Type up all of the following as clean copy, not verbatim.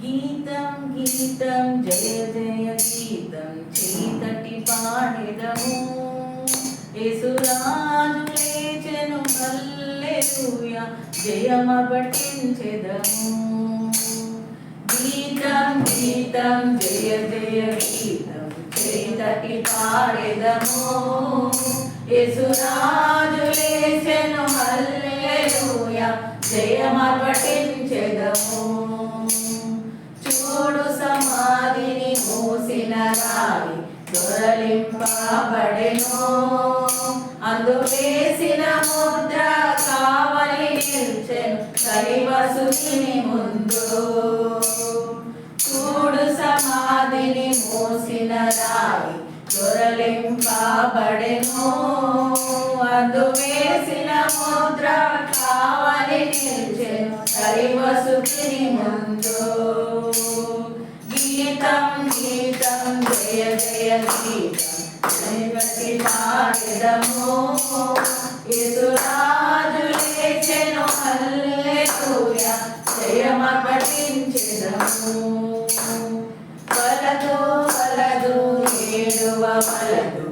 గీతం గీతం జయ జయ గీతం చీకటి పాడెదము యేసురాజు లేచెను హల్లెలూయా జయమపఠించెదము గీతం గీతం జయ జయ గీతం చీకటి పాడెదము యేసురాజు లేచెను హల్లెలూయా జయమపఠించెదము చూడు సమాధిని మూసిన రాయి దొరలింపబడెను అందు వేసిన ముద్ర కావలి నిల్చెను దైవసుని ముందు చూడు సమాధిని మూసిన రాయి దొరలింపబడెను అందు వేసిన ముద్ర కావలి నిల్చెను దైవసుని ముందు గీతం గీతం జయ జయ గీతం జయవతి పాడెదము యేసురాజు లేచెను హల్లెలూయా జయమపఠించెదము వలదు వలదు ఏడువ వలదు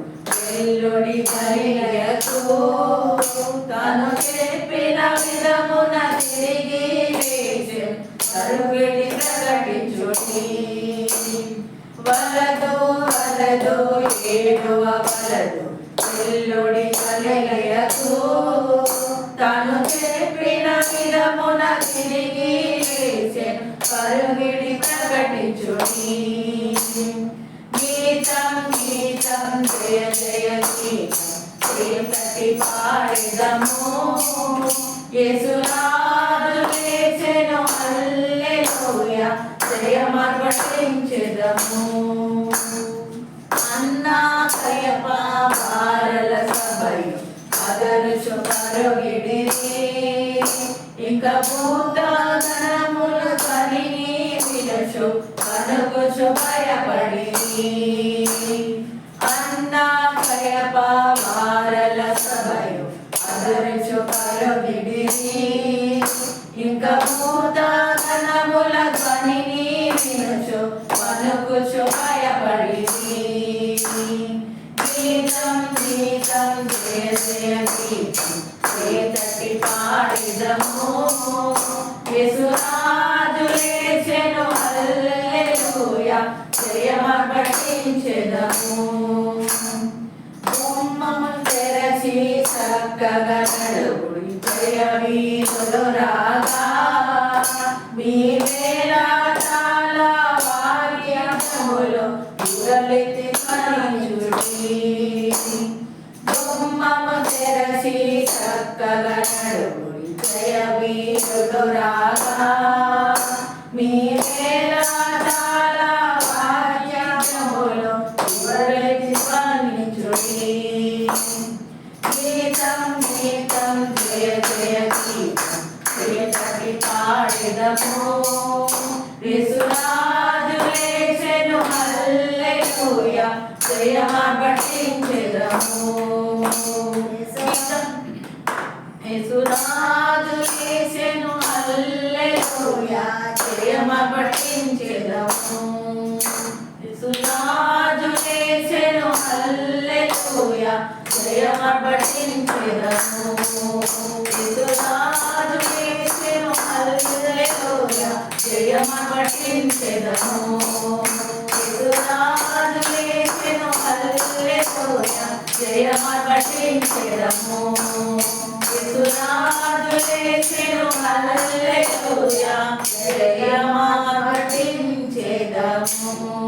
వెల్లుడి గలిలయకు తాను చెప్పిన విధమున తిరిగి లేచెను పరుగిడి ప్రకటించుడి వలదు వలదు ఏడువ వలదు వెల్లుడి గలిలయకు తాను చెప్పిన విధమున తిరిగి లేచెను పరుగిడి ప్రకటించుడి గీతం గీతం జయ జయ గీతం చీకటి పాడెదము యేసురాజు లేచెను హల్లెలూయా జయమపఠించెదము అన్నా కయప బారల సభయు అదరుచు పరుగిడిరి ఇంక భూత గణములు కనిని విలచు కనుగుచు భయపడిరి అన్నా కయప బారల సభయు అదరుచు పరుగిడిరి ఇంక భూత గణముల ధ్వనిని వినుచు వణుకుచు భయపడిరి గీతం గీతం జయ జయ గీతం చీకటి పాడెదము యేసురాజు లేచెను హల్లెలూయా జయమపఠించెదము గుమ్మము తెరచి చక్కగా నడువుడి జయ వీరులు రాగా మీ వేలాటాల వాక్యములు యుగలెత్తి ధ్వనించుడి గుమ్మము తెరచి చక్కగా నడువుడి జయ వీరులు రాగా మీ వేలాటాల వాక్యములు యుగలెత్తి ధ్వనించుడి గీతం గీతం జయ జయ గీతం చీకటి పాడెదము యేసురాజు లేచెను హల్లెలూయా జయమపఠించెదము యేసురాజు లేచెను హల్లెలూయా జయమపఠించెదము యేసురాజు లేచెను హల్లెలూయా జయమపఠించెదము యేసురాజు లేచెను హల్లెలూయా జయమపఠించెదము యేసురాజు లేచెను హల్లెలూయా జయమపఠించెదము యేసురాజు లేచెను హల్లెలూయా జయమపఠించెదము